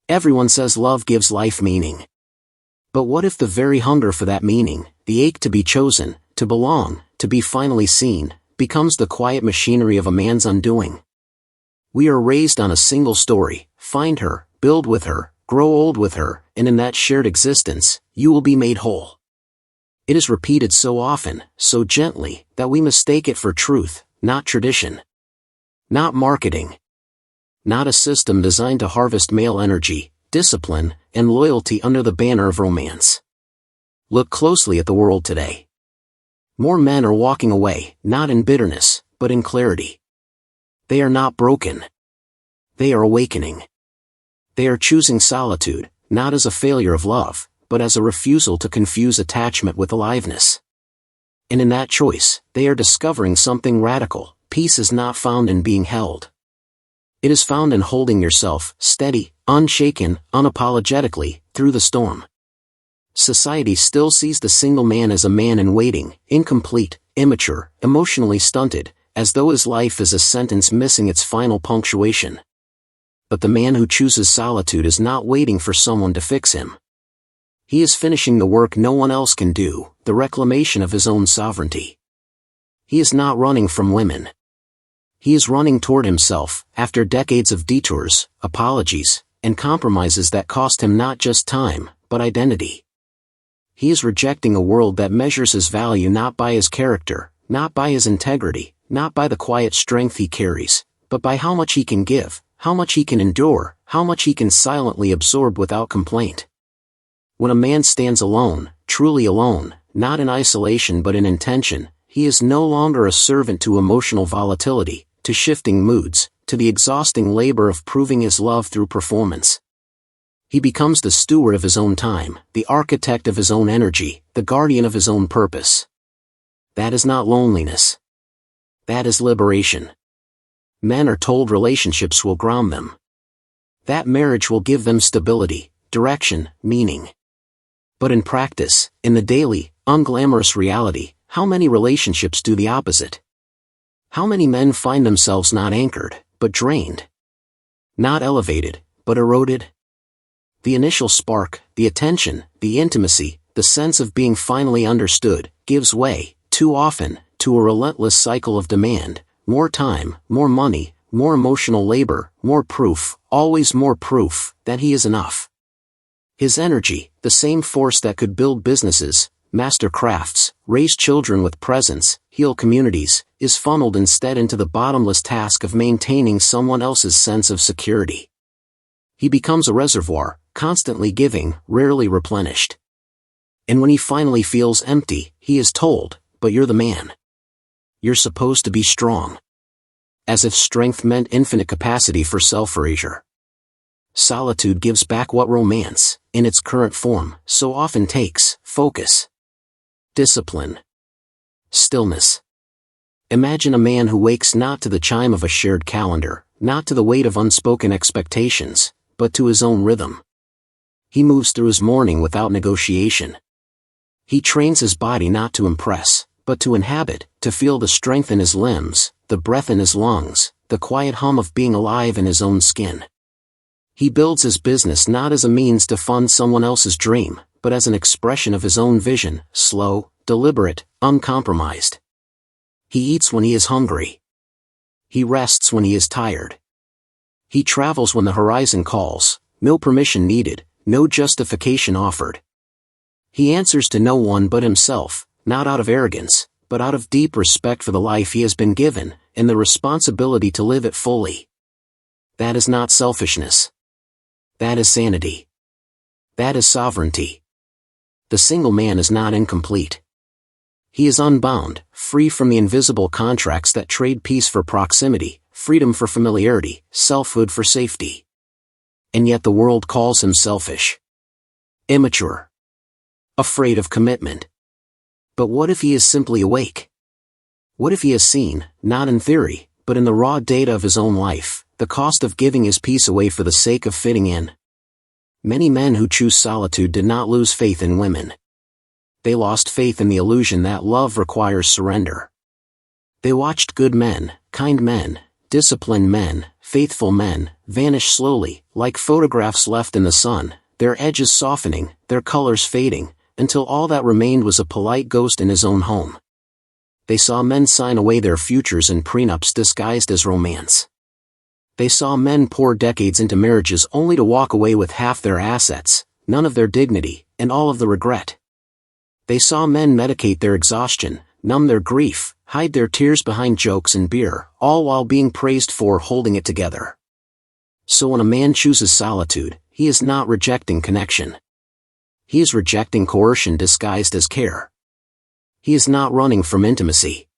Everyone says love gives life meaning. But what if the very hunger for that meaning, the ache to be chosen, to belong, to be finally seen, becomes the quiet machinery of a man's undoing? We are raised on a single story: find her, build with her, grow old with her, and in that shared existence, you will be made whole. It is repeated so often, so gently, that we mistake it for truth, not tradition. Not marketing. Not a system designed to harvest male energy, discipline, and loyalty under the banner of romance. Look closely at the world today. More men are walking away, not in bitterness, but in clarity. They are not broken. They are awakening. They are choosing solitude, not as a failure of love, but as a refusal to confuse attachment with aliveness. And in that choice, they are discovering something radical. Peace is not found in being held. It is found in holding yourself, steady, unshaken, unapologetically, through the storm. Society still sees the single man as a man in waiting, incomplete, immature, emotionally stunted, as though his life is a sentence missing its final punctuation. But the man who chooses solitude is not waiting for someone to fix him. He is finishing the work no one else can do, the reclamation of his own sovereignty. He is not running from women. He is running toward himself, after decades of detours, apologies, and compromises that cost him not just time, but identity. He is rejecting a world that measures his value not by his character, not by his integrity, not by the quiet strength he carries, but by how much he can give, how much he can endure, how much he can silently absorb without complaint. When a man stands alone, truly alone, not in isolation but in intention, he is no longer a servant to emotional volatility, to shifting moods, to the exhausting labor of proving his love through performance. He becomes the steward of his own time, the architect of his own energy, the guardian of his own purpose. That is not loneliness. That is liberation. Men are told relationships will ground them. That marriage will give them stability, direction, meaning. But in practice, in the daily, unglamorous reality, how many relationships do the opposite? How many men find themselves not anchored, but drained? Not elevated, but eroded? The initial spark, the attention, the intimacy, the sense of being finally understood, gives way, too often, to a relentless cycle of demand: more time, more money, more emotional labor, more proof, always more proof, that he is enough. His energy, the same force that could build businesses, master crafts, raise children with presence, heal communities, is funneled instead into the bottomless task of maintaining someone else's sense of security. He becomes a reservoir, constantly giving, rarely replenished. And when he finally feels empty, he is told, "But you're the man. You're supposed to be strong." As if strength meant infinite capacity for self-erasure. Solitude gives back what romance, in its current form, so often takes: focus, discipline, stillness. Imagine a man who wakes not to the chime of a shared calendar, not to the weight of unspoken expectations, but to his own rhythm. He moves through his morning without negotiation. He trains his body not to impress, but to inhabit, to feel the strength in his limbs, the breath in his lungs, the quiet hum of being alive in his own skin. He builds his business not as a means to fund someone else's dream, but as an expression of his own vision, slow, deliberate, uncompromised. He eats when he is hungry. He rests when he is tired. He travels when the horizon calls, no permission needed, no justification offered. He answers to no one but himself, not out of arrogance, but out of deep respect for the life he has been given, and the responsibility to live it fully. That is not selfishness. That is sanity. That is sovereignty. The single man is not incomplete. He is unbound, free from the invisible contracts that trade peace for proximity, freedom for familiarity, selfhood for safety. And yet the world calls him selfish, immature, afraid of commitment. But what if he is simply awake? What if he has seen, not in theory, but in the raw data of his own life, the cost of giving his peace away for the sake of fitting in? Many men who choose solitude did not lose faith in women. They lost faith in the illusion that love requires surrender. They watched good men, kind men, Disciplined men, faithful men, vanish slowly, like photographs left in the sun, their edges softening, their colors fading, until all that remained was a polite ghost in his own home. They saw men sign away their futures in prenups disguised as romance. They saw men pour decades into marriages only to walk away with half their assets, none of their dignity, and all of the regret. They saw men medicate their exhaustion, numb their grief, hide their tears behind jokes and beer, all while being praised for holding it together. So when a man chooses solitude, he is not rejecting connection. He is rejecting coercion disguised as care. He is not running from intimacy.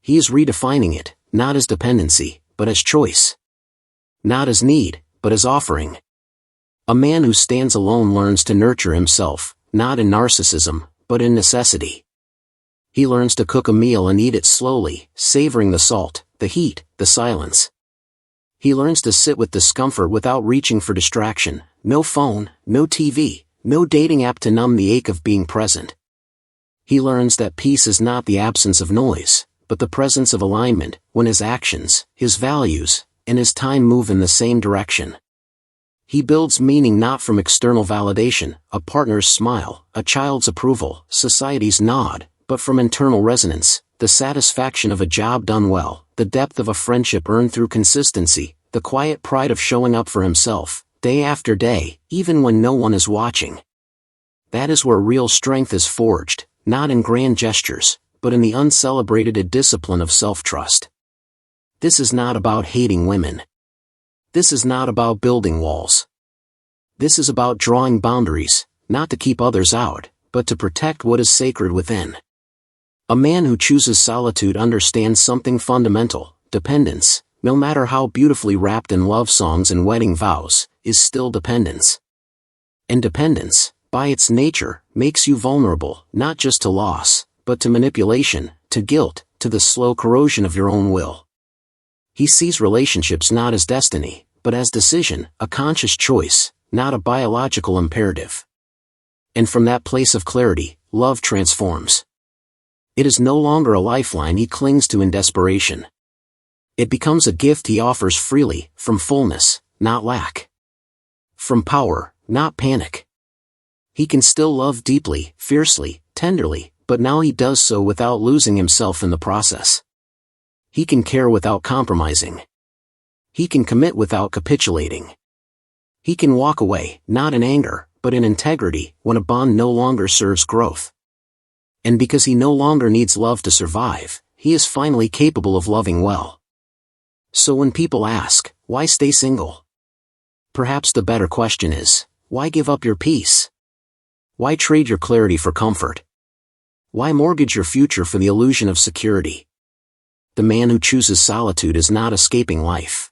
He is redefining it, not as dependency, but as choice. Not as need, but as offering. A man who stands alone learns to nurture himself, not in narcissism, but in necessity. He learns to cook a meal and eat it slowly, savoring the salt, the heat, the silence. He learns to sit with discomfort without reaching for distraction, no phone, no TV, no dating app to numb the ache of being present. He learns that peace is not the absence of noise, but the presence of alignment, when his actions, his values, and his time move in the same direction. He builds meaning not from external validation, a partner's smile, a child's approval, society's nod, but from internal resonance, the satisfaction of a job done well, the depth of a friendship earned through consistency, the quiet pride of showing up for himself, day after day, even when no one is watching. That is where real strength is forged, not in grand gestures, but in the uncelebrated discipline of self-trust. This is not about hating women. This is not about building walls. This is about drawing boundaries, not to keep others out, but to protect what is sacred within. A man who chooses solitude understands something fundamental: dependence, no matter how beautifully wrapped in love songs and wedding vows, is still dependence. And dependence, by its nature, makes you vulnerable, not just to loss, but to manipulation, to guilt, to the slow corrosion of your own will. He sees relationships not as destiny, but as decision, a conscious choice, not a biological imperative. And from that place of clarity, love transforms. It is no longer a lifeline he clings to in desperation. It becomes a gift he offers freely, from fullness, not lack. From power, not panic. He can still love deeply, fiercely, tenderly, but now he does so without losing himself in the process. He can care without compromising. He can commit without capitulating. He can walk away, not in anger, but in integrity, when a bond no longer serves growth. And because he no longer needs love to survive, he is finally capable of loving well. So when people ask, why stay single? Perhaps the better question is, why give up your peace? Why trade your clarity for comfort? Why mortgage your future for the illusion of security? The man who chooses solitude is not escaping life.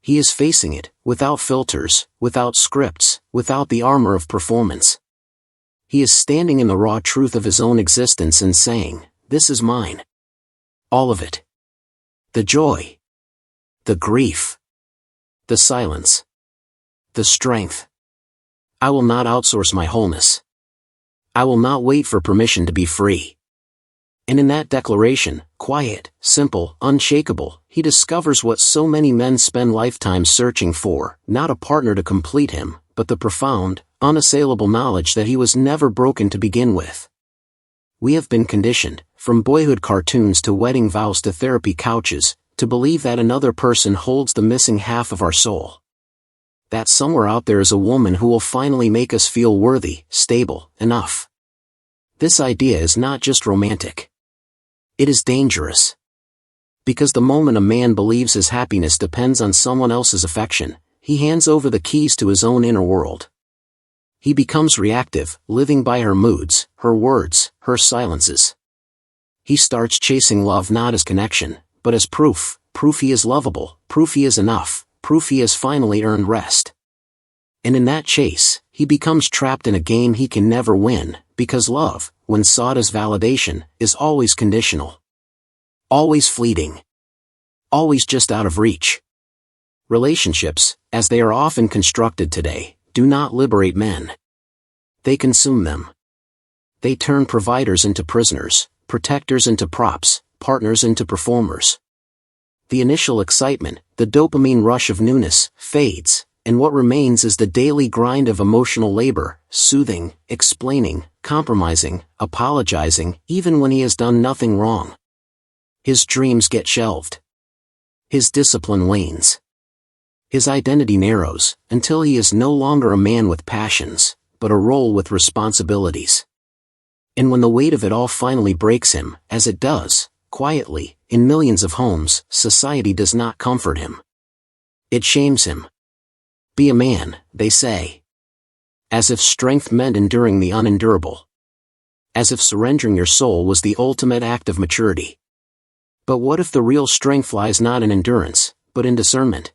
He is facing it, without filters, without scripts, without the armor of performance. He is standing in the raw truth of his own existence and saying, this is mine. All of it. The joy. The grief. The silence. The strength. I will not outsource my wholeness. I will not wait for permission to be free. And in that declaration, quiet, simple, unshakable, he discovers what so many men spend lifetimes searching for, not a partner to complete him, but the profound, unassailable knowledge that he was never broken to begin with. We have been conditioned, from boyhood cartoons to wedding vows to therapy couches, to believe that another person holds the missing half of our soul. That somewhere out there is a woman who will finally make us feel worthy, stable, enough. This idea is not just romantic. It is dangerous. Because the moment a man believes his happiness depends on someone else's affection, he hands over the keys to his own inner world. He becomes reactive, living by her moods, her words, her silences. He starts chasing love not as connection, but as proof he is lovable, proof he is enough, proof he has finally earned rest. And in that chase, he becomes trapped in a game he can never win, because love, when sought as validation, is always conditional. Always fleeting. Always just out of reach. Relationships, as they are often constructed today, do not liberate men. They consume them. They turn providers into prisoners, protectors into props, partners into performers. The initial excitement, the dopamine rush of newness, fades, and what remains is the daily grind of emotional labor, soothing, explaining, compromising, apologizing, even when he has done nothing wrong. His dreams get shelved. His discipline wanes. His identity narrows, until he is no longer a man with passions, but a role with responsibilities. And when the weight of it all finally breaks him, as it does, quietly, in millions of homes, society does not comfort him. It shames him. Be a man, they say. As if strength meant enduring the unendurable. As if surrendering your soul was the ultimate act of maturity. But what if the real strength lies not in endurance, but in discernment?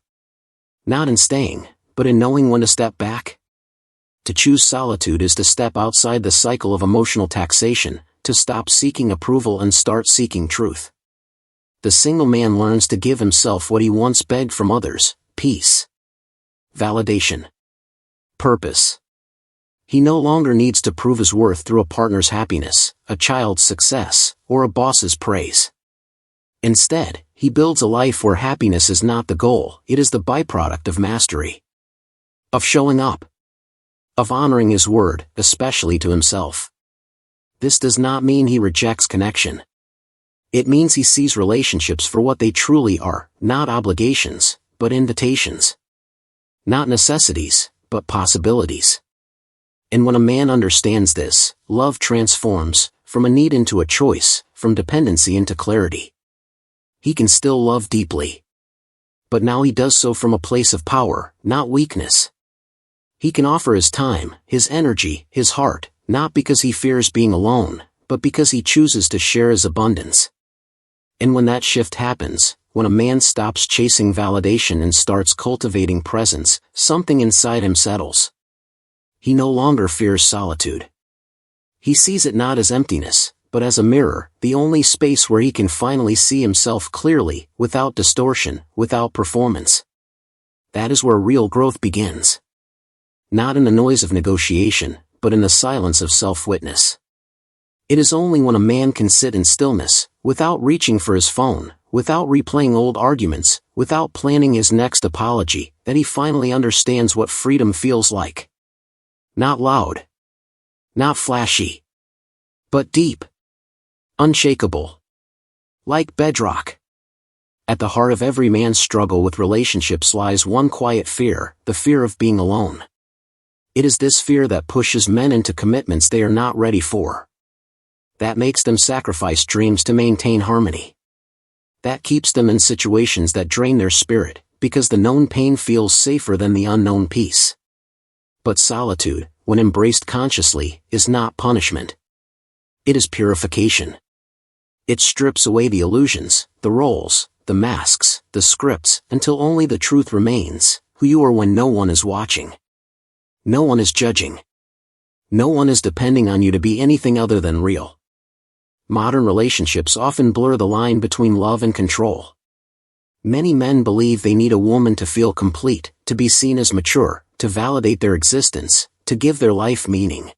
Not in staying, but in knowing when to step back? To choose solitude is to step outside the cycle of emotional taxation, to stop seeking approval and start seeking truth. The single man learns to give himself what he once begged from others: peace, validation, purpose. He no longer needs to prove his worth through a partner's happiness, a child's success, or a boss's praise. Instead, he builds a life where happiness is not the goal, it is the byproduct of mastery. Of showing up. Of honoring his word, especially to himself. This does not mean he rejects connection. It means he sees relationships for what they truly are, not obligations, but invitations. Not necessities, but possibilities. And when a man understands this, love transforms, from a need into a choice, from dependency into clarity. He can still love deeply. But now he does so from a place of power, not weakness. He can offer his time, his energy, his heart, not because he fears being alone, but because he chooses to share his abundance. And when that shift happens, when a man stops chasing validation and starts cultivating presence, something inside him settles. He no longer fears solitude. He sees it not as emptiness, but as a mirror, the only space where he can finally see himself clearly, without distortion, without performance. That is where real growth begins. Not in the noise of negotiation, but in the silence of self-witness. It is only when a man can sit in stillness, without reaching for his phone, without replaying old arguments, without planning his next apology, that he finally understands what freedom feels like. Not loud. Not flashy. But deep. Unshakable. Like bedrock. At the heart of every man's struggle with relationships lies one quiet fear, the fear of being alone. It is this fear that pushes men into commitments they are not ready for. That makes them sacrifice dreams to maintain harmony. That keeps them in situations that drain their spirit, because the known pain feels safer than the unknown peace. But solitude, when embraced consciously, is not punishment. It is purification. It strips away the illusions, the roles, the masks, the scripts, until only the truth remains, who you are when no one is watching. No one is judging. No one is depending on you to be anything other than real. Modern relationships often blur the line between love and control. Many men believe they need a woman to feel complete, to be seen as mature, to validate their existence, to give their life meaning.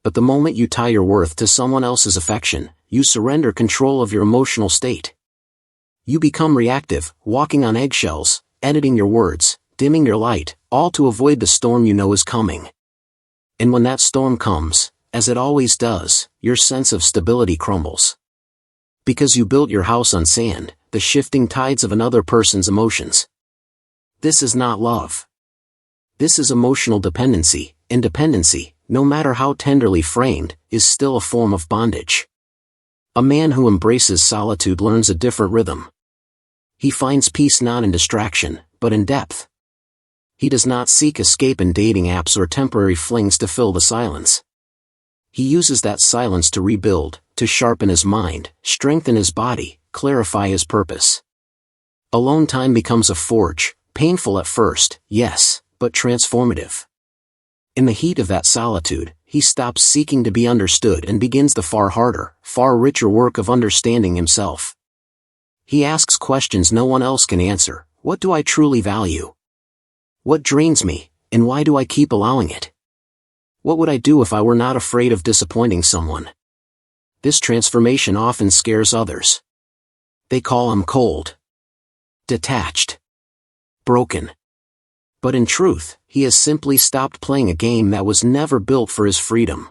But the moment you tie your worth to someone else's affection, you surrender control of your emotional state. You become reactive, walking on eggshells, editing your words, dimming your light, all to avoid the storm you know is coming. And when that storm comes, as it always does, your sense of stability crumbles. Because you built your house on sand, the shifting tides of another person's emotions. This is not love. This is emotional dependency, and dependency, no matter how tenderly framed, is still a form of bondage. A man who embraces solitude learns a different rhythm. He finds peace not in distraction, but in depth. He does not seek escape in dating apps or temporary flings to fill the silence. He uses that silence to rebuild, to sharpen his mind, strengthen his body, clarify his purpose. Alone time becomes a forge, painful at first, yes, but transformative. In the heat of that solitude, he stops seeking to be understood and begins the far harder, far richer work of understanding himself. He asks questions no one else can answer. What do I truly value? What drains me, and why do I keep allowing it? What would I do if I were not afraid of disappointing someone? This transformation often scares others. They call him cold. detached, broken. But in truth, he has simply stopped playing a game that was never built for his freedom.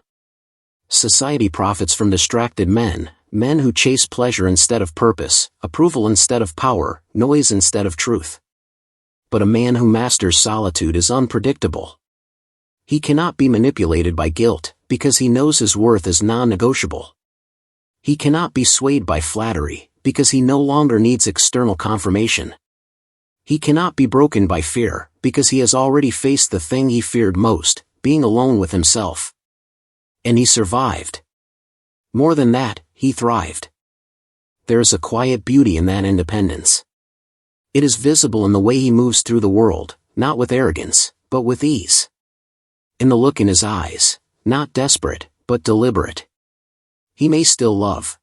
Society profits from distracted men, men who chase pleasure instead of purpose, approval instead of power, noise instead of truth. But a man who masters solitude is unpredictable. He cannot be manipulated by guilt, because he knows his worth is non-negotiable. He cannot be swayed by flattery, because he no longer needs external confirmation. He cannot be broken by fear, because he has already faced the thing he feared most, being alone with himself. And he survived. More than that, he thrived. There is a quiet beauty in that independence. It is visible in the way he moves through the world, not with arrogance, but with ease. In the look in his eyes, not desperate, but deliberate. He may still love.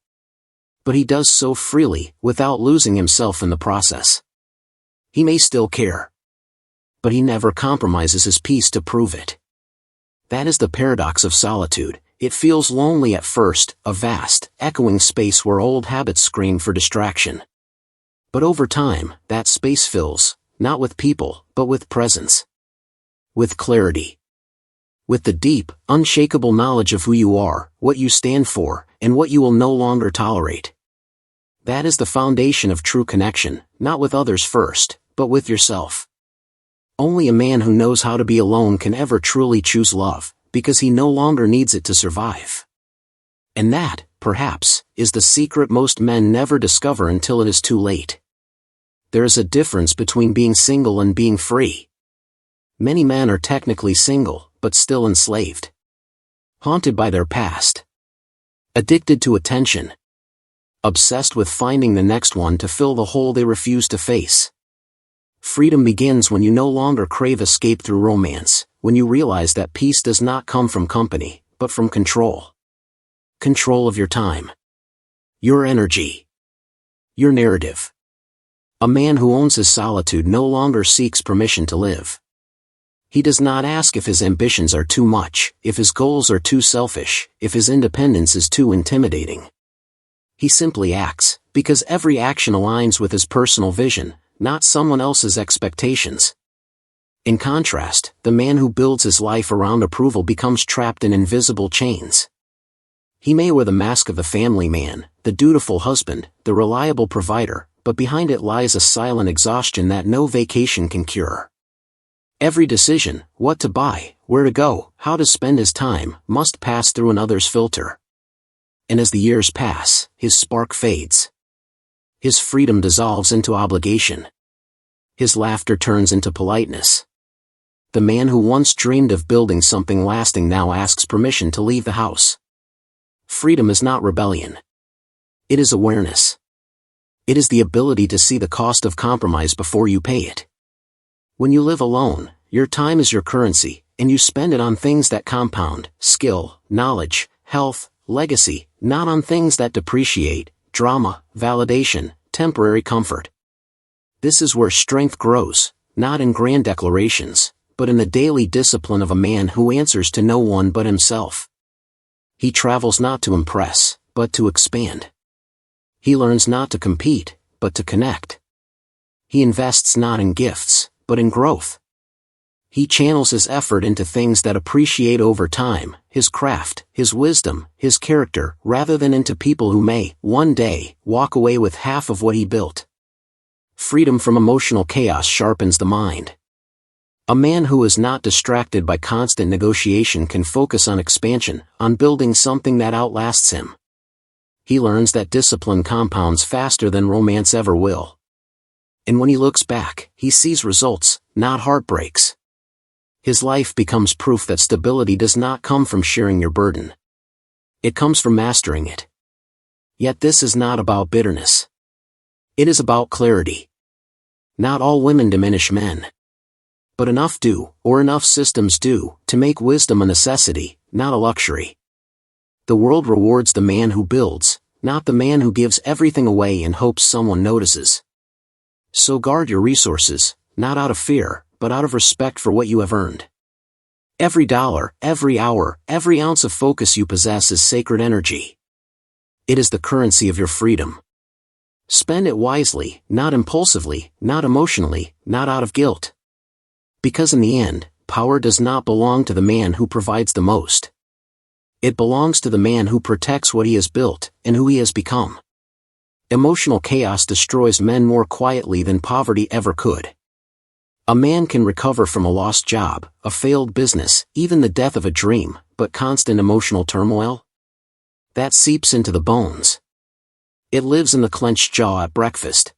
But he does so freely, without losing himself in the process. He may still care. But he never compromises his peace to prove it. That is the paradox of solitude. It feels lonely at first, a vast, echoing space where old habits scream for distraction. But over time, that space fills, not with people, but with presence. With clarity. With the deep, unshakable knowledge of who you are, what you stand for, and what you will no longer tolerate. That is the foundation of true connection, not with others first, but with yourself. Only a man who knows how to be alone can ever truly choose love, because he no longer needs it to survive. And that, perhaps, is the secret most men never discover until it is too late. There is a difference between being single and being free. Many men are technically single, but still enslaved. Haunted by their past. Addicted to attention. Obsessed with finding the next one to fill the hole they refuse to face. Freedom begins when you no longer crave escape through romance, when you realize that peace does not come from company, but from control. Control of your time. Your energy. Your narrative. A man who owns his solitude no longer seeks permission to live. He does not ask if his ambitions are too much, if his goals are too selfish, if his independence is too intimidating. He simply acts, because every action aligns with his personal vision, not someone else's expectations. In contrast, the man who builds his life around approval becomes trapped in invisible chains. He may wear the mask of the family man, the dutiful husband, the reliable provider, but behind it lies a silent exhaustion that no vacation can cure. Every decision, what to buy, where to go, how to spend his time, must pass through another's filter. And as the years pass, his spark fades. His freedom dissolves into obligation. His laughter turns into politeness. The man who once dreamed of building something lasting now asks permission to leave the house. Freedom is not rebellion. It is awareness. It is the ability to see the cost of compromise before you pay it. When you live alone, your time is your currency, and you spend it on things that compound, skill, knowledge, health, legacy, not on things that depreciate, drama, validation, temporary comfort. This is where strength grows, not in grand declarations, but in the daily discipline of a man who answers to no one but himself. He travels not to impress, but to expand. He learns not to compete, but to connect. He invests not in gifts, but in growth. He channels his effort into things that appreciate over time, his craft, his wisdom, his character, rather than into people who may, one day, walk away with half of what he built. Freedom from emotional chaos sharpens the mind. A man who is not distracted by constant negotiation can focus on expansion, on building something that outlasts him. He learns that discipline compounds faster than romance ever will. And when he looks back, he sees results, not heartbreaks. His life becomes proof that stability does not come from sharing your burden. It comes from mastering it. Yet this is not about bitterness. It is about clarity. Not all women diminish men. But enough do, or enough systems do, to make wisdom a necessity, not a luxury. The world rewards the man who builds, not the man who gives everything away in hopes someone notices. So guard your resources, not out of fear, but out of respect for what you have earned. Every dollar, every hour, every ounce of focus you possess is sacred energy. It is the currency of your freedom. Spend it wisely, not impulsively, not emotionally, not out of guilt. Because in the end, power does not belong to the man who provides the most. It belongs to the man who protects what he has built, and who he has become. Emotional chaos destroys men more quietly than poverty ever could. A man can recover from a lost job, a failed business, even the death of a dream, but constant emotional turmoil? That seeps into the bones. It lives in the clenched jaw at breakfast.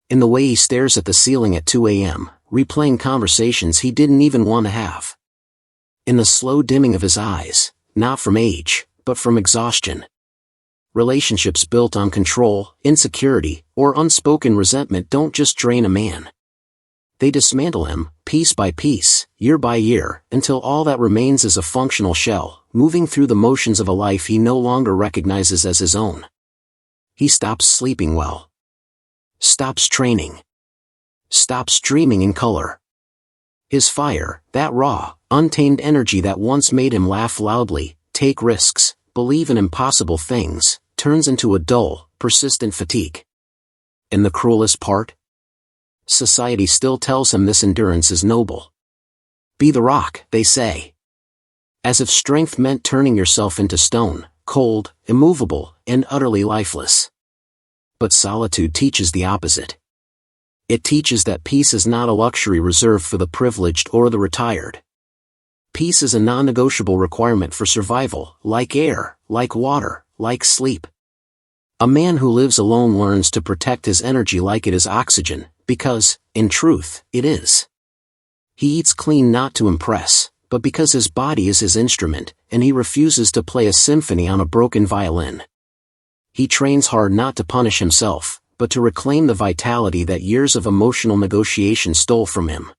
In the way he stares at the ceiling at 2 a.m., replaying conversations he didn't even want to have. In the slow dimming of his eyes, not from age, but from exhaustion. Relationships built on control, insecurity, or unspoken resentment don't just drain a man. They dismantle him, piece by piece, year by year, until all that remains is a functional shell, moving through the motions of a life he no longer recognizes as his own. He stops sleeping well. Stops training. Stops dreaming in color. His fire, that raw, untamed energy that once made him laugh loudly, take risks, believe in impossible things, turns into a dull, persistent fatigue. And the cruelest part? Society still tells him this endurance is noble. Be the rock, they say. As if strength meant turning yourself into stone, cold, immovable, and utterly lifeless. But solitude teaches the opposite. It teaches that peace is not a luxury reserved for the privileged or the retired. Peace is a non-negotiable requirement for survival, like air, like water, like sleep. A man who lives alone learns to protect his energy like it is oxygen, because, in truth, it is. He eats clean not to impress, but because his body is his instrument, and he refuses to play a symphony on a broken violin. He trains hard not to punish himself, but to reclaim the vitality that years of emotional negotiation stole from him.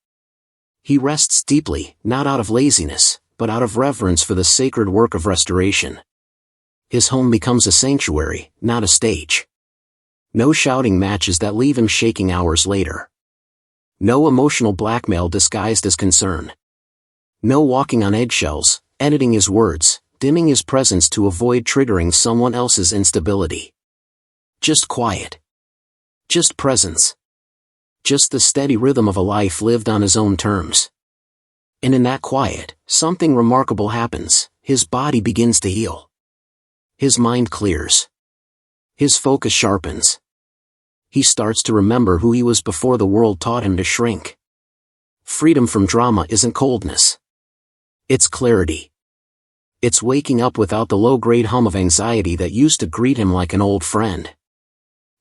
He rests deeply, not out of laziness, but out of reverence for the sacred work of restoration. His home becomes a sanctuary, not a stage. No shouting matches that leave him shaking hours later. No emotional blackmail disguised as concern. No walking on eggshells, editing his words, dimming his presence to avoid triggering someone else's instability. Just quiet. Just presence. Just the steady rhythm of a life lived on his own terms. And in that quiet, something remarkable happens. His body begins to heal. His mind clears. His focus sharpens. He starts to remember who he was before the world taught him to shrink. Freedom from drama isn't coldness. It's clarity. It's waking up without the low-grade hum of anxiety that used to greet him like an old friend.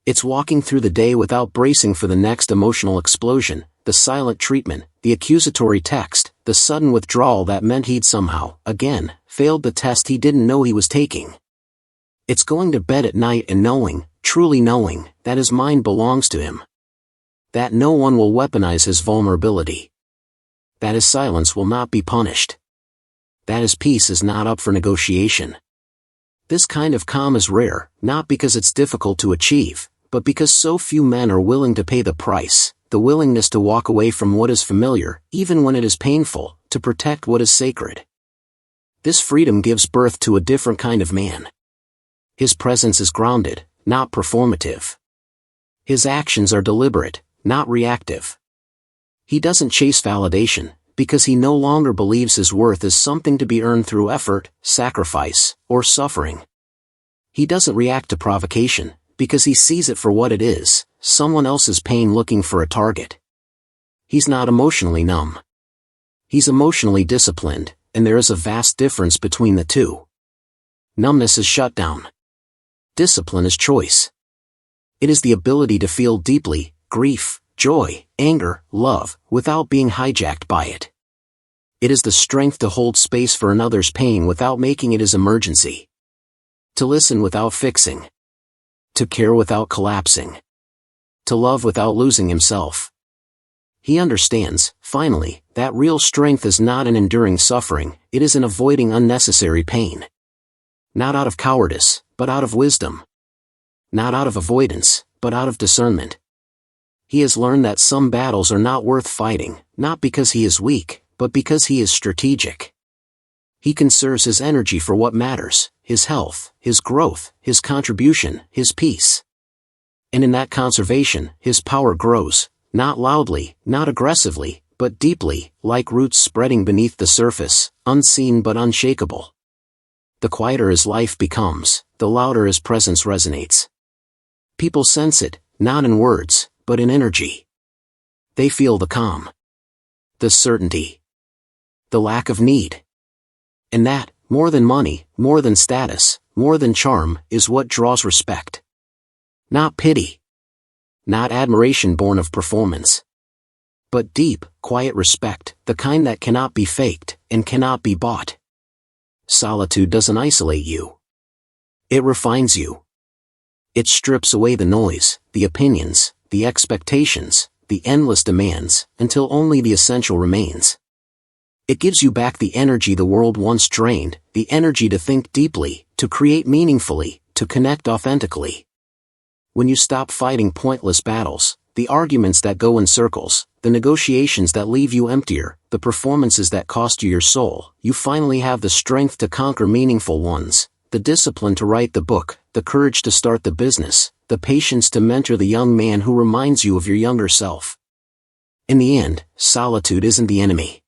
It's walking through the day without bracing for the next emotional explosion, the silent treatment, the accusatory text, the sudden withdrawal that meant he'd somehow, again, failed the test he didn't know he was taking. It's going to bed at night and knowing, truly knowing, that his mind belongs to him. That no one will weaponize his vulnerability. That his silence will not be punished. That his peace is not up for negotiation. This kind of calm is rare, not because it's difficult to achieve, but because so few men are willing to pay the price, the willingness to walk away from what is familiar, even when it is painful, to protect what is sacred. This freedom gives birth to a different kind of man. His presence is grounded, not performative. His actions are deliberate, not reactive. He doesn't chase validation, because he no longer believes his worth is something to be earned through effort, sacrifice, or suffering. He doesn't react to provocation, because he sees it for what it is, someone else's pain looking for a target. He's not emotionally numb. He's emotionally disciplined, and there is a vast difference between the two. Numbness is shutdown. Discipline is choice. It is the ability to feel deeply, grief, joy, anger, love, without being hijacked by it. It is the strength to hold space for another's pain without making it his emergency. To listen without fixing. To care without collapsing. To love without losing himself. He understands, finally, that real strength is not in enduring suffering, it is in avoiding unnecessary pain. Not out of cowardice, but out of wisdom. Not out of avoidance, but out of discernment. He has learned that some battles are not worth fighting, not because he is weak, but because he is strategic. He conserves his energy for what matters, his health, his growth, his contribution, his peace. And in that conservation, his power grows, not loudly, not aggressively, but deeply, like roots spreading beneath the surface, unseen but unshakable. The quieter his life becomes, the louder his presence resonates. People sense it, not in words, but in energy. They feel the calm, the certainty, the lack of need. And that, more than money, more than status, more than charm, is what draws respect. Not pity. Not admiration born of performance. But deep, quiet respect, the kind that cannot be faked, and cannot be bought. Solitude doesn't isolate you. It refines you. It strips away the noise, the opinions, the expectations, the endless demands, until only the essential remains. It gives you back the energy the world once drained, the energy to think deeply, to create meaningfully, to connect authentically. When you stop fighting pointless battles, the arguments that go in circles, the negotiations that leave you emptier, the performances that cost you your soul, you finally have the strength to conquer meaningful ones, the discipline to write the book, the courage to start the business, the patience to mentor the young man who reminds you of your younger self. In the end, solitude isn't the enemy.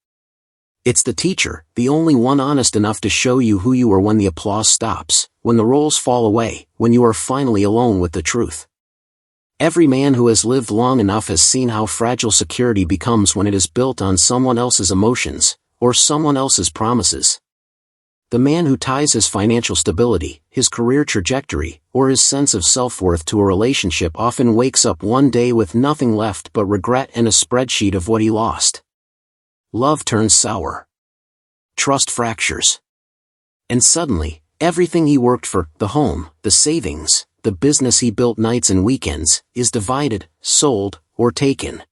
It's the teacher, the only one honest enough to show you who you are when the applause stops, when the roles fall away, when you are finally alone with the truth. Every man who has lived long enough has seen how fragile security becomes when it is built on someone else's emotions, or someone else's promises. The man who ties his financial stability, his career trajectory, or his sense of self-worth to a relationship often wakes up one day with nothing left but regret and a spreadsheet of what he lost. Love turns sour. Trust fractures. And suddenly, everything he worked for, the home, the savings, the business he built nights and weekends, is divided, sold, or taken.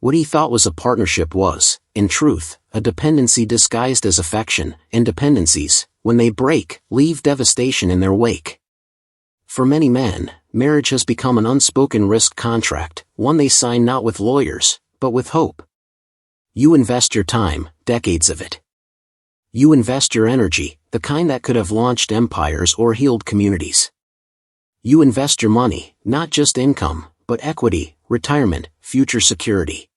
What he thought was a partnership was, in truth, a dependency disguised as affection, and dependencies, when they break, leave devastation in their wake. For many men, marriage has become an unspoken risk contract, one they sign not with lawyers, but with hope. You invest your time, decades of it. You invest your energy, the kind that could have launched empires or healed communities. You invest your money, not just income, but equity, retirement, future security.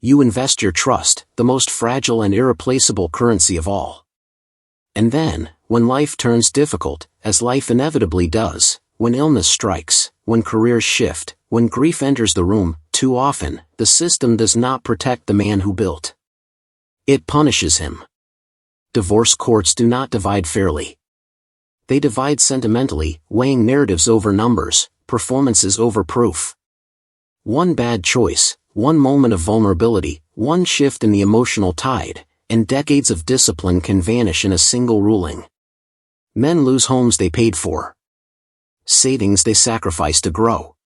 You invest your trust, the most fragile and irreplaceable currency of all. And then, when life turns difficult, as life inevitably does, when illness strikes, when careers shift, when grief enters the room, too often, the system does not protect the man who built. It punishes him. Divorce courts do not divide fairly. They divide sentimentally, weighing narratives over numbers, performances over proof. One bad choice, one moment of vulnerability, one shift in the emotional tide, and decades of discipline can vanish in a single ruling. Men lose homes they paid for. Savings they sacrificed to grow.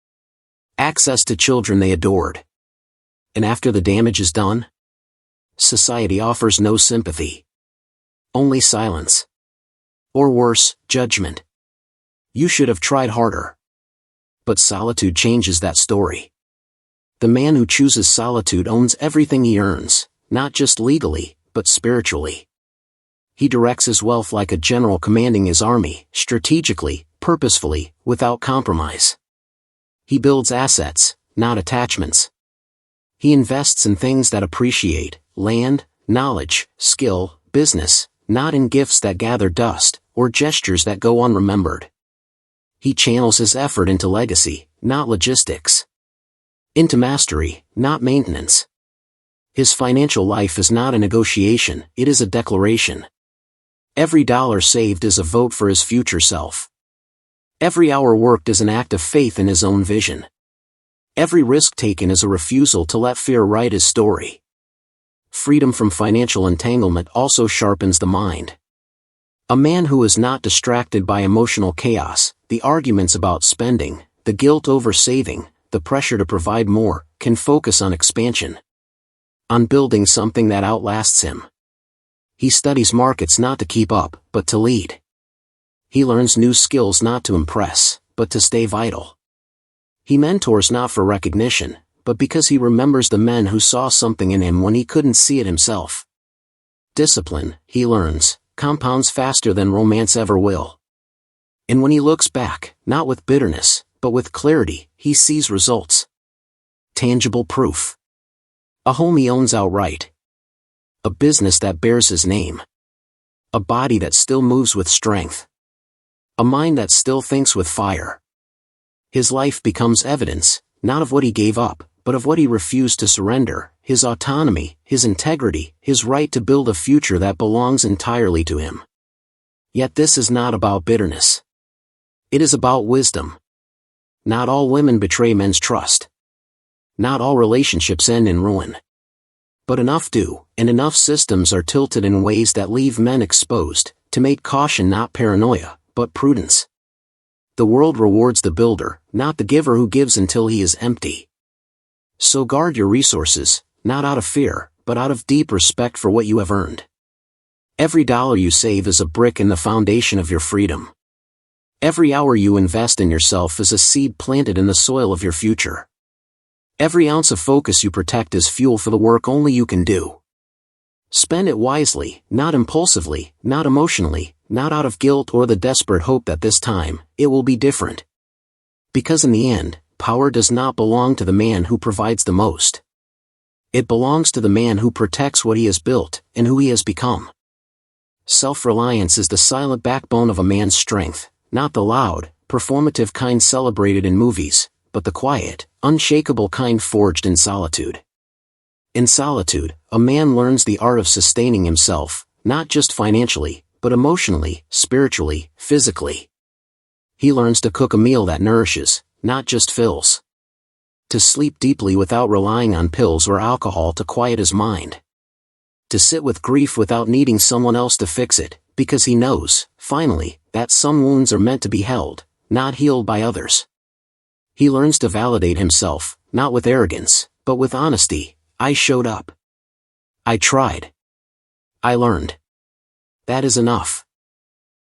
Access to children they adored. And after the damage is done? Society offers no sympathy. Only silence. Or worse, judgment. You should have tried harder. But solitude changes that story. The man who chooses solitude owns everything he earns, not just legally, but spiritually. He directs his wealth like a general commanding his army, strategically, purposefully, without compromise. He builds assets, not attachments. He invests in things that appreciate, land, knowledge, skill, business, not in gifts that gather dust, or gestures that go unremembered. He channels his effort into legacy, not logistics. Into mastery, not maintenance. His financial life is not a negotiation, it is a declaration. Every dollar saved is a vote for his future self. Every hour worked is an act of faith in his own vision. Every risk taken is a refusal to let fear write his story. Freedom from financial entanglement also sharpens the mind. A man who is not distracted by emotional chaos, the arguments about spending, the guilt over saving, the pressure to provide more, can focus on expansion. On building something that outlasts him. He studies markets not to keep up, but to lead. He learns new skills not to impress, but to stay vital. He mentors not for recognition, but because he remembers the men who saw something in him when he couldn't see it himself. Discipline, he learns, compounds faster than romance ever will. And when he looks back, not with bitterness, but with clarity, he sees results. Tangible proof. A home he owns outright. A business that bears his name. A body that still moves with strength. A mind that still thinks with fire. His life becomes evidence, not of what he gave up, but of what he refused to surrender, his autonomy, his integrity, his right to build a future that belongs entirely to him. Yet this is not about bitterness. It is about wisdom. Not all women betray men's trust. Not all relationships end in ruin. But enough do, and enough systems are tilted in ways that leave men exposed, to make caution not paranoia, but prudence. The world rewards the builder, not the giver who gives until he is empty. So guard your resources, not out of fear, but out of deep respect for what you have earned. Every dollar you save is a brick in the foundation of your freedom. Every hour you invest in yourself is a seed planted in the soil of your future. Every ounce of focus you protect is fuel for the work only you can do. Spend it wisely, not impulsively, not emotionally, not out of guilt or the desperate hope that this time, it will be different. Because in the end, power does not belong to the man who provides the most. It belongs to the man who protects what he has built, and who he has become. Self-reliance is the silent backbone of a man's strength, not the loud, performative kind celebrated in movies, but the quiet, unshakable kind forged in solitude. In solitude, a man learns the art of sustaining himself, not just financially, but emotionally, spiritually, physically. He learns to cook a meal that nourishes, not just fills. To sleep deeply without relying on pills or alcohol to quiet his mind. To sit with grief without needing someone else to fix it, because he knows, finally, that some wounds are meant to be held, not healed by others. He learns to validate himself, not with arrogance, but with honesty. I showed up. I tried. I learned. That is enough.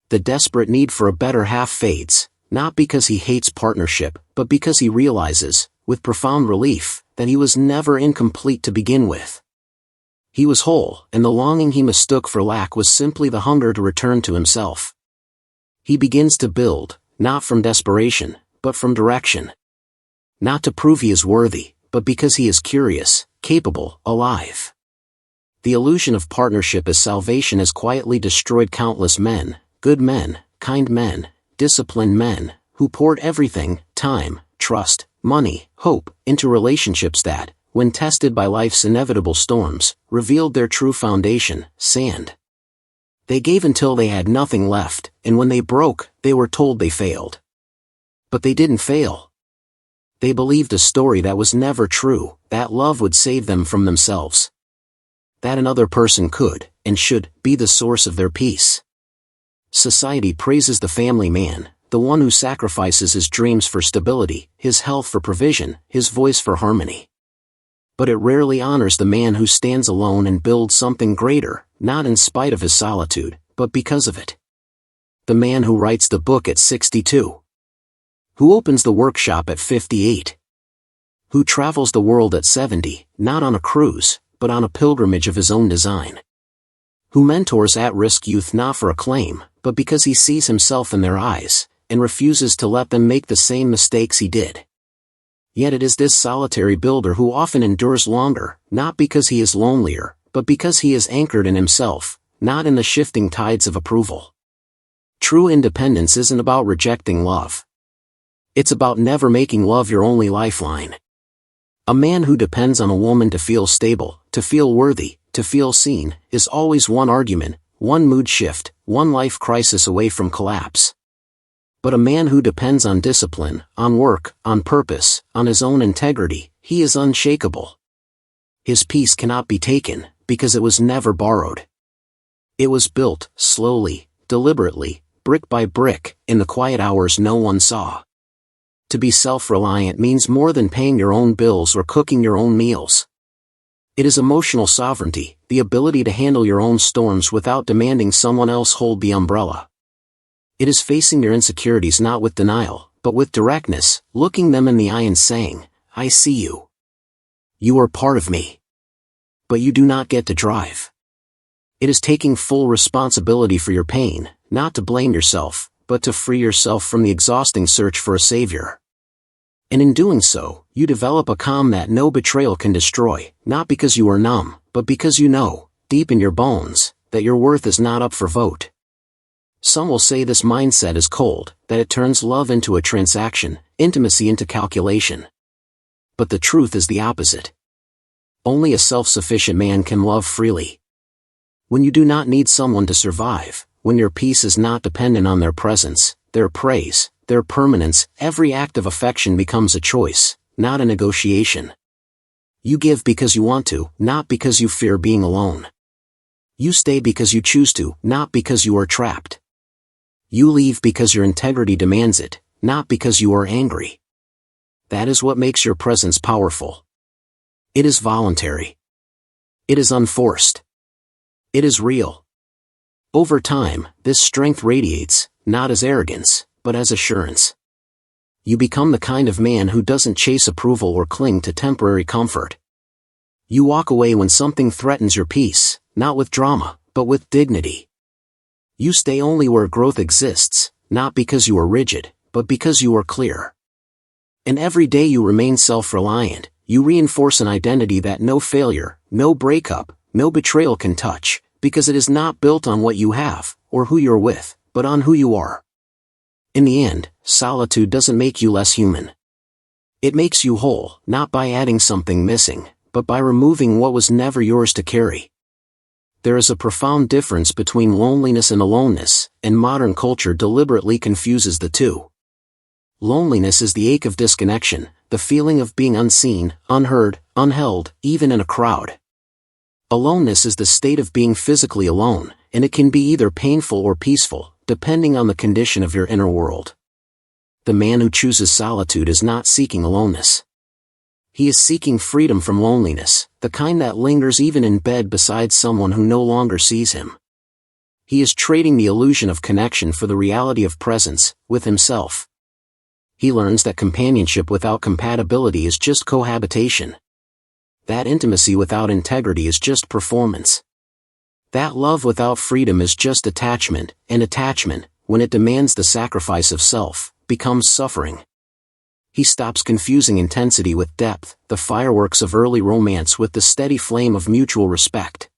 The desperate need for a better half fades, not because he hates partnership, but because he realizes, with profound relief, that he was never incomplete to begin with. He was whole, and the longing he mistook for lack was simply the hunger to return to himself. He begins to build, not from desperation, but from direction. Not to prove he is worthy, but because he is curious, capable, alive. The illusion of partnership as salvation has quietly destroyed countless men, good men, kind men, disciplined men, who poured everything, time, trust, money, hope, into relationships that, when tested by life's inevitable storms, revealed their true foundation, sand. They gave until they had nothing left, and when they broke, they were told they failed. But they didn't fail. They believed a story that was never true, that love would save them from themselves. That another person could, and should, be the source of their peace. Society praises the family man, the one who sacrifices his dreams for stability, his health for provision, his voice for harmony. But it rarely honors the man who stands alone and builds something greater, not in spite of his solitude, but because of it. The man who writes the book at 62. Who opens the workshop at 58. Who travels the world at 70, not on a cruise, but on a pilgrimage of his own design. Who mentors at-risk youth not for acclaim, but because he sees himself in their eyes, and refuses to let them make the same mistakes he did. Yet it is this solitary builder who often endures longer, not because he is lonelier, but because he is anchored in himself, not in the shifting tides of approval. True independence isn't about rejecting love. It's about never making love your only lifeline. A man who depends on a woman to feel stable, to feel worthy, to feel seen, is always one argument, one mood shift, one life crisis away from collapse. But a man who depends on discipline, on work, on purpose, on his own integrity, he is unshakable. His peace cannot be taken, because it was never borrowed. It was built, slowly, deliberately, brick by brick, in the quiet hours no one saw. To be self-reliant means more than paying your own bills or cooking your own meals. It is emotional sovereignty, the ability to handle your own storms without demanding someone else hold the umbrella. It is facing your insecurities not with denial, but with directness, looking them in the eye and saying, I see you. You are part of me. But you do not get to drive. It is taking full responsibility for your pain, not to blame yourself, but to free yourself from the exhausting search for a savior. And in doing so, you develop a calm that no betrayal can destroy, not because you are numb, but because you know, deep in your bones, that your worth is not up for vote. Some will say this mindset is cold, that it turns love into a transaction, intimacy into calculation. But the truth is the opposite. Only a self-sufficient man can love freely. When you do not need someone to survive, when your peace is not dependent on their presence, their praise, their permanence, every act of affection becomes a choice, not a negotiation. You give because you want to, not because you fear being alone. You stay because you choose to, not because you are trapped. You leave because your integrity demands it, not because you are angry. That is what makes your presence powerful. It is voluntary. It is unforced. It is real. Over time, this strength radiates, not as arrogance, but as assurance. You become the kind of man who doesn't chase approval or cling to temporary comfort. You walk away when something threatens your peace, not with drama, but with dignity. You stay only where growth exists, not because you are rigid, but because you are clear. And every day you remain self-reliant, you reinforce an identity that no failure, no breakup, no betrayal can touch, because it is not built on what you have, or who you're with, but on who you are. In the end, solitude doesn't make you less human. It makes you whole, not by adding something missing, but by removing what was never yours to carry. There is a profound difference between loneliness and aloneness, and modern culture deliberately confuses the two. Loneliness is the ache of disconnection, the feeling of being unseen, unheard, unheld, even in a crowd. Aloneness is the state of being physically alone, and it can be either painful or peaceful, depending on the condition of your inner world. The man who chooses solitude is not seeking aloneness. He is seeking freedom from loneliness, the kind that lingers even in bed beside someone who no longer sees him. He is trading the illusion of connection for the reality of presence, with himself. He learns that companionship without compatibility is just cohabitation. That intimacy without integrity is just performance. That love without freedom is just attachment, and attachment, when it demands the sacrifice of self, becomes suffering. He stops confusing intensity with depth, the fireworks of early romance with the steady flame of mutual respect.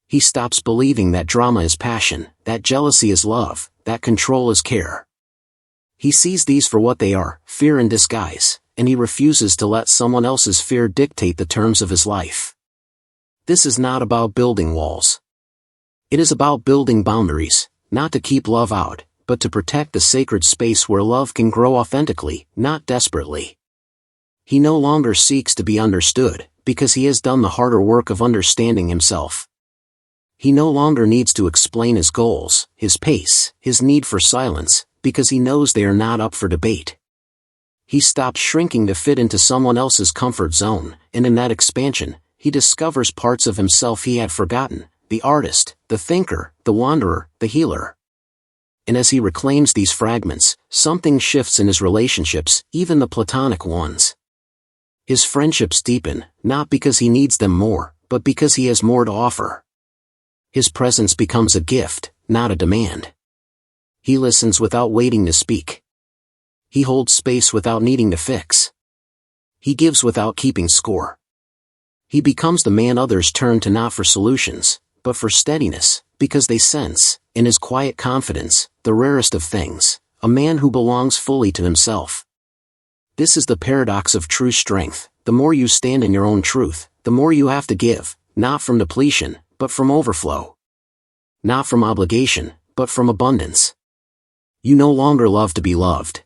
He stops believing that drama is passion, that jealousy is love, that control is care. He sees these for what they are, fear in disguise, and he refuses to let someone else's fear dictate the terms of his life. This is not about building walls. It is about building boundaries, not to keep love out, but to protect the sacred space where love can grow authentically, not desperately. He no longer seeks to be understood, because he has done the harder work of understanding himself. He no longer needs to explain his goals, his pace, his need for silence, because he knows they are not up for debate. He stops shrinking to fit into someone else's comfort zone, and in that expansion, he discovers parts of himself he had forgotten, the artist, the thinker, the wanderer, the healer. And as he reclaims these fragments, something shifts in his relationships, even the platonic ones. His friendships deepen, not because he needs them more, but because he has more to offer. His presence becomes a gift, not a demand. He listens without waiting to speak. He holds space without needing to fix. He gives without keeping score. He becomes the man others turn to not for solutions, but for steadiness, because they sense, in his quiet confidence, the rarest of things, a man who belongs fully to himself. This is the paradox of true strength. The more you stand in your own truth, the more you have to give, not from depletion, but from overflow. Not from obligation, but from abundance. You no longer love to be loved.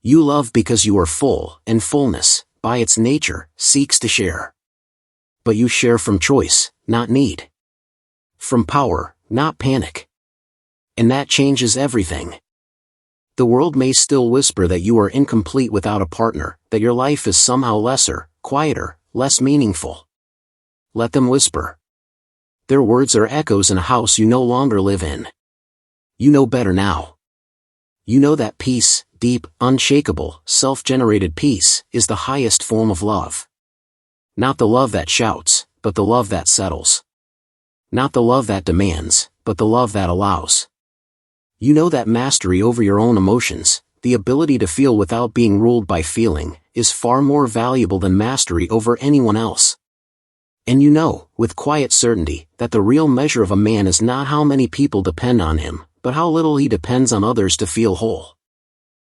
You love because you are full, and fullness, by its nature, seeks to share. But you share from choice, not need. From power, not panic. And that changes everything. The world may still whisper that you are incomplete without a partner, that your life is somehow lesser, quieter, less meaningful. Let them whisper. Their words are echoes in a house you no longer live in. You know better now. You know that peace, deep, unshakable, self-generated peace, is the highest form of love. Not the love that shouts, but the love that settles. Not the love that demands, but the love that allows. You know that mastery over your own emotions, the ability to feel without being ruled by feeling, is far more valuable than mastery over anyone else. And you know, with quiet certainty, that the real measure of a man is not how many people depend on him, but how little he depends on others to feel whole.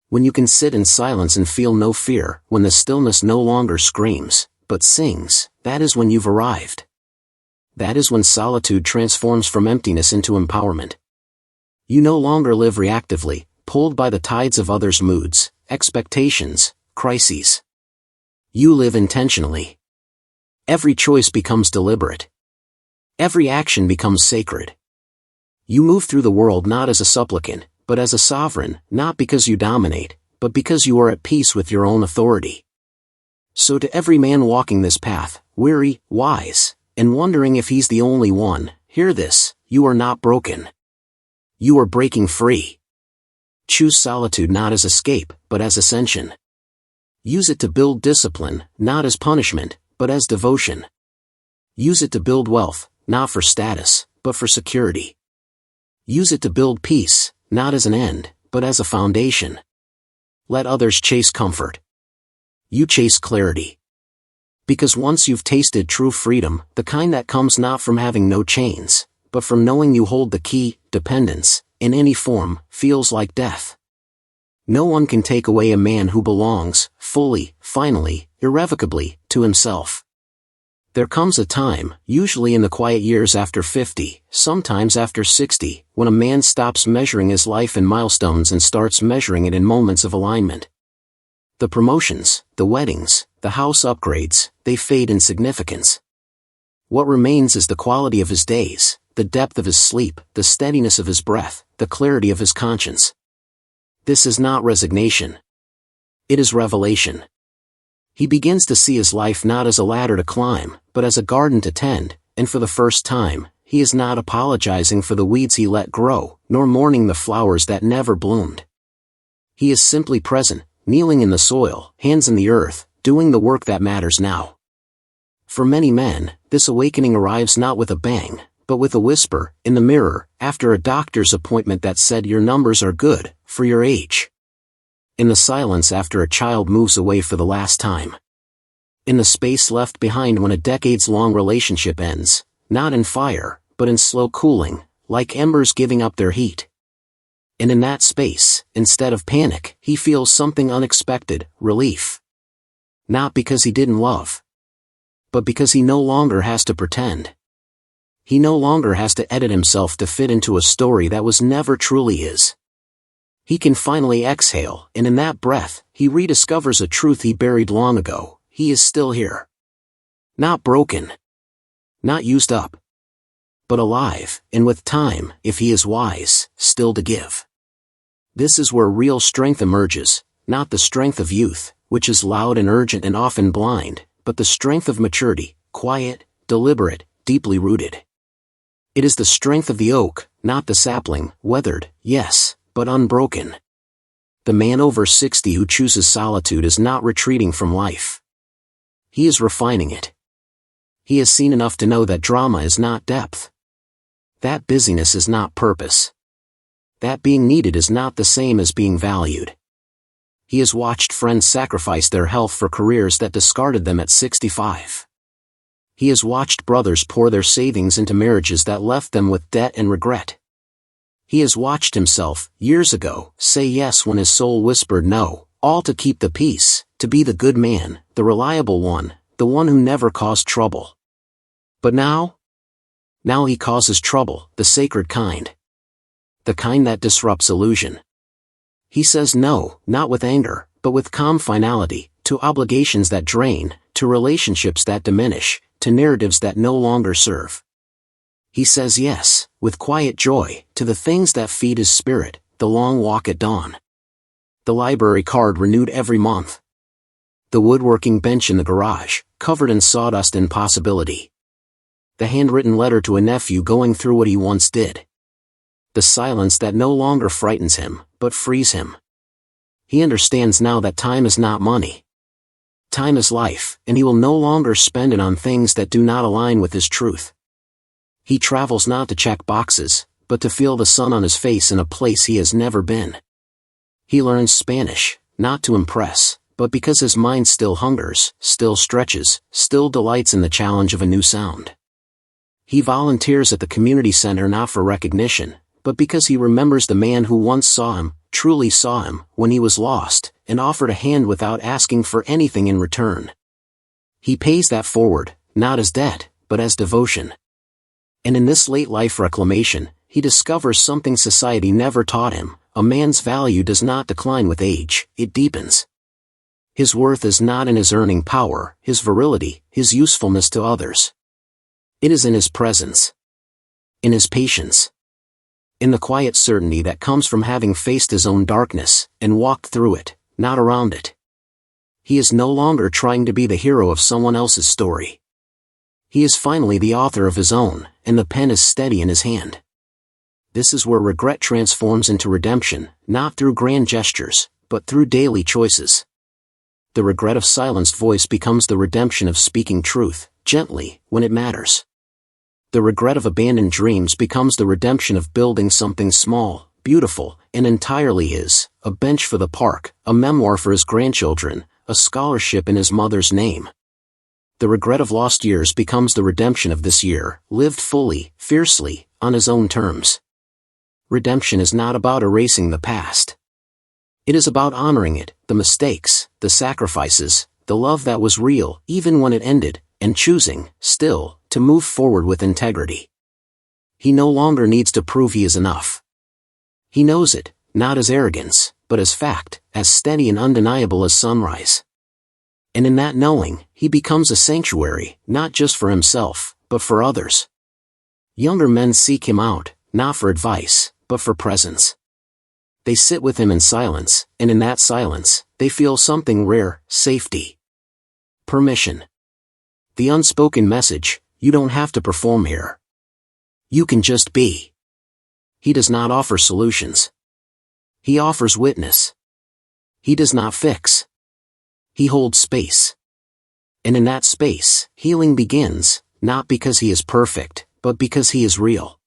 When you can sit in silence and feel no fear, when the stillness no longer screams, but sings, that is when you've arrived. That is when solitude transforms from emptiness into empowerment. You no longer live reactively, pulled by the tides of others' moods, expectations, crises. You live intentionally. Every choice becomes deliberate. Every action becomes sacred. You move through the world not as a supplicant, but as a sovereign, not because you dominate, but because you are at peace with your own authority. So to every man walking this path, weary, wise, and wondering if he's the only one, hear this: you are not broken. You are breaking free. Choose solitude not as escape, but as ascension. Use it to build discipline, not as punishment, but as devotion. Use it to build wealth, not for status, but for security. Use it to build peace, not as an end, but as a foundation. Let others chase comfort. You chase clarity. Because once you've tasted true freedom, the kind that comes not from having no chains, but from knowing you hold the key, dependence, in any form, feels like death. No one can take away a man who belongs, fully, finally, irrevocably, to himself. There comes a time, usually in the quiet years after 50, sometimes after 60, when a man stops measuring his life in milestones and starts measuring it in moments of alignment. The promotions, the weddings, the house upgrades, they fade in significance. What remains is the quality of his days, the depth of his sleep, the steadiness of his breath, the clarity of his conscience. This is not resignation. It is revelation. He begins to see his life not as a ladder to climb, but as a garden to tend, and for the first time, he is not apologizing for the weeds he let grow, nor mourning the flowers that never bloomed. He is simply present, kneeling in the soil, hands in the earth, doing the work that matters now. For many men, this awakening arrives not with a bang, but with a whisper, in the mirror, after a doctor's appointment that said your numbers are good, for your age. In the silence after a child moves away for the last time. In the space left behind when a decades-long relationship ends, not in fire, but in slow cooling, like embers giving up their heat. And in that space, instead of panic, he feels something unexpected, relief. Not because he didn't love, but because he no longer has to pretend. He no longer has to edit himself to fit into a story that was never truly his. He can finally exhale, and in that breath, he rediscovers a truth he buried long ago: he is still here. Not broken. Not used up. But alive, and with time, if he is wise, still to give. This is where real strength emerges, not the strength of youth, which is loud and urgent and often blind, but the strength of maturity, quiet, deliberate, deeply rooted. It is the strength of the oak, not the sapling, weathered, yes, but unbroken. The man over 60 who chooses solitude is not retreating from life. He is refining it. He has seen enough to know that drama is not depth. That busyness is not purpose. That being needed is not the same as being valued. He has watched friends sacrifice their health for careers that discarded them at 65. He has watched brothers pour their savings into marriages that left them with debt and regret. He has watched himself, years ago, say yes when his soul whispered no, all to keep the peace, to be the good man, the reliable one, the one who never caused trouble. But now he causes trouble, the sacred kind. The kind that disrupts illusion. He says no, not with anger, but with calm finality, to obligations that drain, to relationships that diminish, to narratives that no longer serve. He says yes, with quiet joy, to the things that feed his spirit, the long walk at dawn. The library card renewed every month. The woodworking bench in the garage, covered in sawdust and possibility. The handwritten letter to a nephew going through what he once did. The silence that no longer frightens him, but frees him. He understands now that time is not money. Time is life, and he will no longer spend it on things that do not align with his truth. He travels not to check boxes, but to feel the sun on his face in a place he has never been. He learns Spanish, not to impress, but because his mind still hungers, still stretches, still delights in the challenge of a new sound. He volunteers at the community center not for recognition, but because he remembers the man who once saw him, truly saw him, when he was lost, and offered a hand without asking for anything in return. He pays that forward, not as debt, but as devotion. And in this late life reclamation, he discovers something society never taught him: a man's value does not decline with age, it deepens. His worth is not in his earning power, his virility, his usefulness to others. It is in his presence. In his patience. In the quiet certainty that comes from having faced his own darkness, and walked through it, not around it. He is no longer trying to be the hero of someone else's story. He is finally the author of his own, and the pen is steady in his hand. This is where regret transforms into redemption, not through grand gestures, but through daily choices. The regret of silenced voice becomes the redemption of speaking truth, gently, when it matters. The regret of abandoned dreams becomes the redemption of building something small, beautiful, and entirely his: a bench for the park, a memoir for his grandchildren, a scholarship in his mother's name. The regret of lost years becomes the redemption of this year, lived fully, fiercely, on his own terms. Redemption is not about erasing the past. It is about honoring it, the mistakes, the sacrifices, the love that was real, even when it ended, and choosing, still, to move forward with integrity. He no longer needs to prove he is enough. He knows it, not as arrogance, but as fact, as steady and undeniable as sunrise. And in that knowing, he becomes a sanctuary, not just for himself, but for others. Younger men seek him out, not for advice, but for presence. They sit with him in silence, and in that silence, they feel something rare: safety. Permission. The unspoken message: you don't have to perform here. You can just be. He does not offer solutions. He offers witness. He does not fix. He holds space. And in that space, healing begins, not because he is perfect, but because he is real.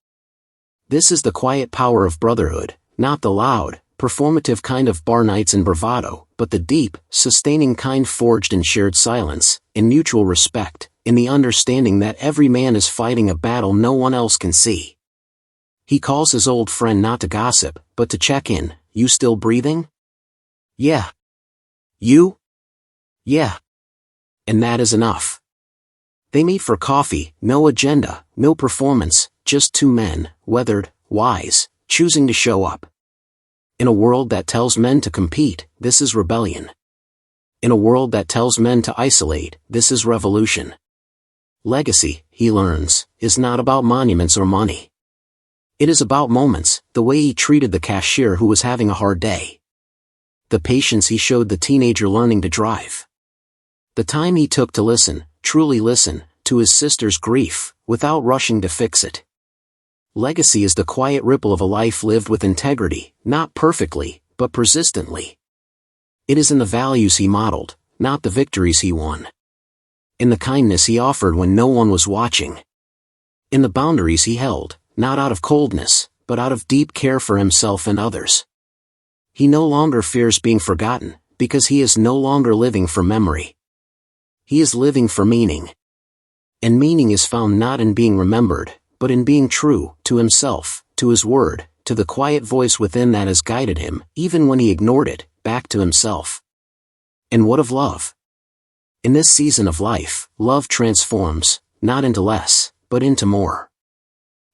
This is the quiet power of brotherhood, not the loud, performative kind of bar nights and bravado, but the deep, sustaining kind forged in shared silence, in mutual respect, in the understanding that every man is fighting a battle no one else can see. He calls his old friend not to gossip, but to check in: you still breathing? Yeah. You? Yeah. And that is enough. They meet for coffee, no agenda, no performance, just two men, weathered, wise, choosing to show up. In a world that tells men to compete, this is rebellion. In a world that tells men to isolate, this is revolution. Legacy, he learns, is not about monuments or money. It is about moments, the way he treated the cashier who was having a hard day. The patience he showed the teenager learning to drive. The time he took to listen, truly listen, to his sister's grief, without rushing to fix it. Legacy is the quiet ripple of a life lived with integrity, not perfectly, but persistently. It is in the values he modeled, not the victories he won. In the kindness he offered when no one was watching. In the boundaries he held, not out of coldness, but out of deep care for himself and others. He no longer fears being forgotten, because he is no longer living for memory. He is living for meaning. And meaning is found not in being remembered, but in being true, to himself, to his word, to the quiet voice within that has guided him, even when he ignored it, back to himself. And what of love? In this season of life, love transforms, not into less, but into more.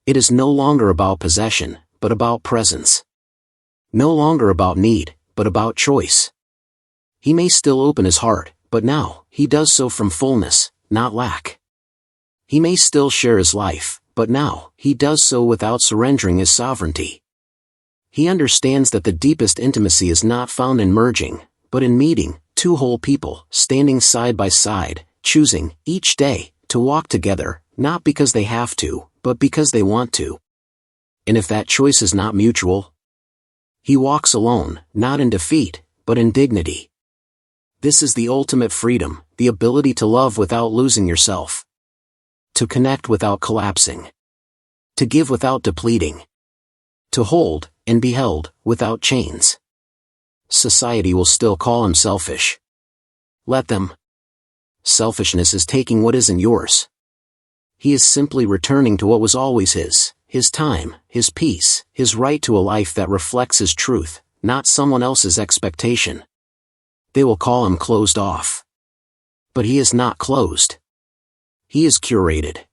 It is no longer about possession, but about presence. No longer about need, but about choice. He may still open his heart, but now, he does so from fullness, not lack. He may still share his life, but now, he does so without surrendering his sovereignty. He understands that the deepest intimacy is not found in merging, but in meeting two whole people, standing side by side, choosing, each day, to walk together, not because they have to, but because they want to. And if that choice is not mutual, he walks alone, not in defeat, but in dignity. This is the ultimate freedom, the ability to love without losing yourself. To connect without collapsing. To give without depleting. To hold, and be held, without chains. Society will still call him selfish. Let them. Selfishness is taking what isn't yours. He is simply returning to what was always his time, his peace, his right to a life that reflects his truth, not someone else's expectation. They will call him closed off. But he is not closed. He is curated.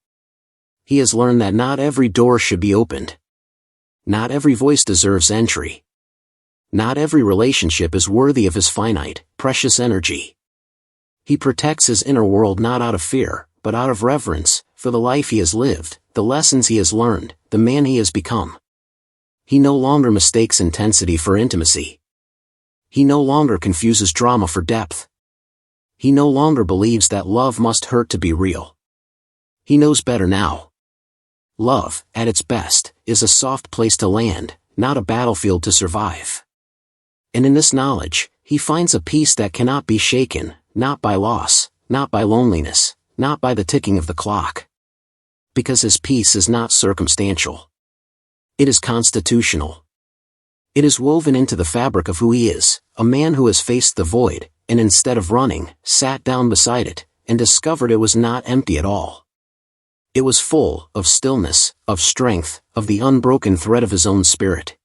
He has learned that not every door should be opened. Not every voice deserves entry. Not every relationship is worthy of his finite, precious energy. He protects his inner world not out of fear, but out of reverence, for the life he has lived, the lessons he has learned, the man he has become. He no longer mistakes intensity for intimacy. He no longer confuses drama for depth. He no longer believes that love must hurt to be real. He knows better now. Love, at its best, is a soft place to land, not a battlefield to survive. And in this knowledge, he finds a peace that cannot be shaken, not by loss, not by loneliness, not by the ticking of the clock. Because his peace is not circumstantial. It is constitutional. It is woven into the fabric of who he is, a man who has faced the void, and instead of running, sat down beside it, and discovered it was not empty at all. It was full of stillness, of strength, of the unbroken thread of his own spirit.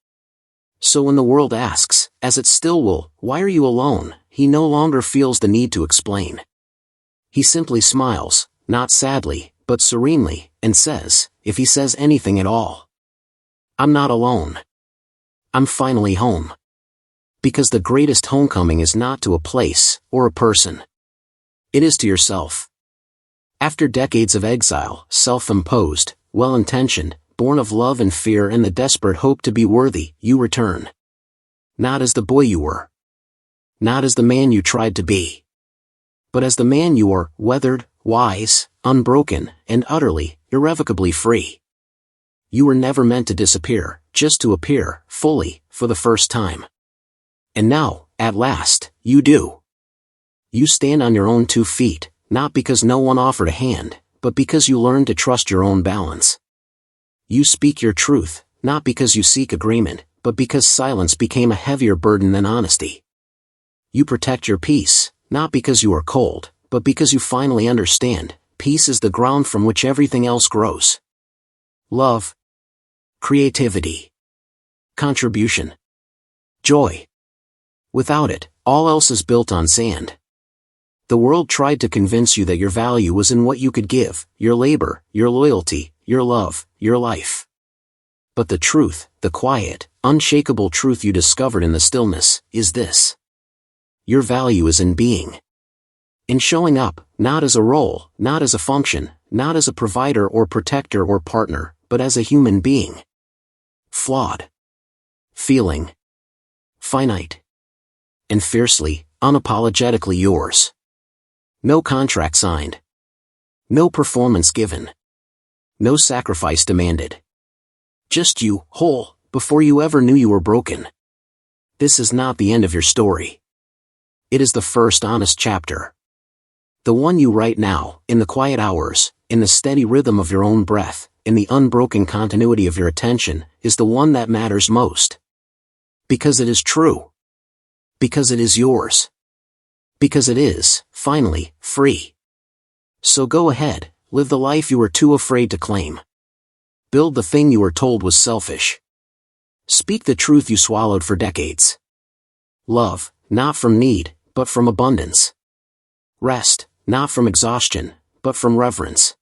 So when the world asks, as it still will, why are you alone, he no longer feels the need to explain. He simply smiles, not sadly, but serenely, and says, if he says anything at all, I'm not alone. I'm finally home. Because the greatest homecoming is not to a place, or a person. It is to yourself. After decades of exile, self-imposed, well-intentioned, born of love and fear and the desperate hope to be worthy, you return. Not as the boy you were. Not as the man you tried to be. But as the man you are, weathered, wise, unbroken, and utterly, irrevocably free. You were never meant to disappear, just to appear, fully, for the first time. And now, at last, you do. You stand on your own 2 feet, not because no one offered a hand, but because you learned to trust your own balance. You speak your truth, not because you seek agreement, but because silence became a heavier burden than honesty. You protect your peace, not because you are cold, but because you finally understand, peace is the ground from which everything else grows. Love. Creativity. Contribution. Joy. Without it, all else is built on sand. The world tried to convince you that your value was in what you could give, your labor, your loyalty, your love, your life. But the truth, the quiet, unshakable truth you discovered in the stillness, is this. Your value is in being. In showing up, not as a role, not as a function, not as a provider or protector or partner, but as a human being. Flawed. Feeling. Finite. And fiercely, unapologetically yours. No contract signed. No performance given. No sacrifice demanded. Just you, whole, before you ever knew you were broken. This is not the end of your story. It is the first honest chapter. The one you write now, in the quiet hours, in the steady rhythm of your own breath, in the unbroken continuity of your attention, is the one that matters most. Because it is true. Because it is yours. Because it is, finally, free. So go ahead, live the life you were too afraid to claim. Build the thing you were told was selfish. Speak the truth you swallowed for decades. Love, not from need, but from abundance. Rest, not from exhaustion, but from reverence.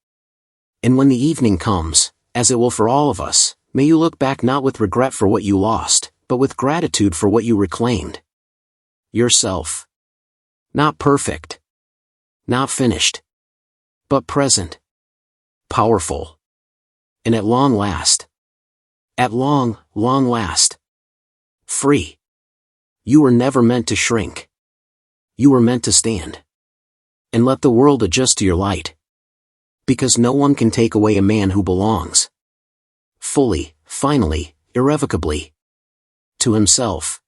And when the evening comes, as it will for all of us, may you look back not with regret for what you lost, but with gratitude for what you reclaimed. Yourself. Not perfect. Not finished. But present. Powerful. And at long last. At long, long last. Free. You were never meant to shrink. You were meant to stand. And let the world adjust to your light. Because no one can take away a man who belongs. Fully, finally, irrevocably. To himself.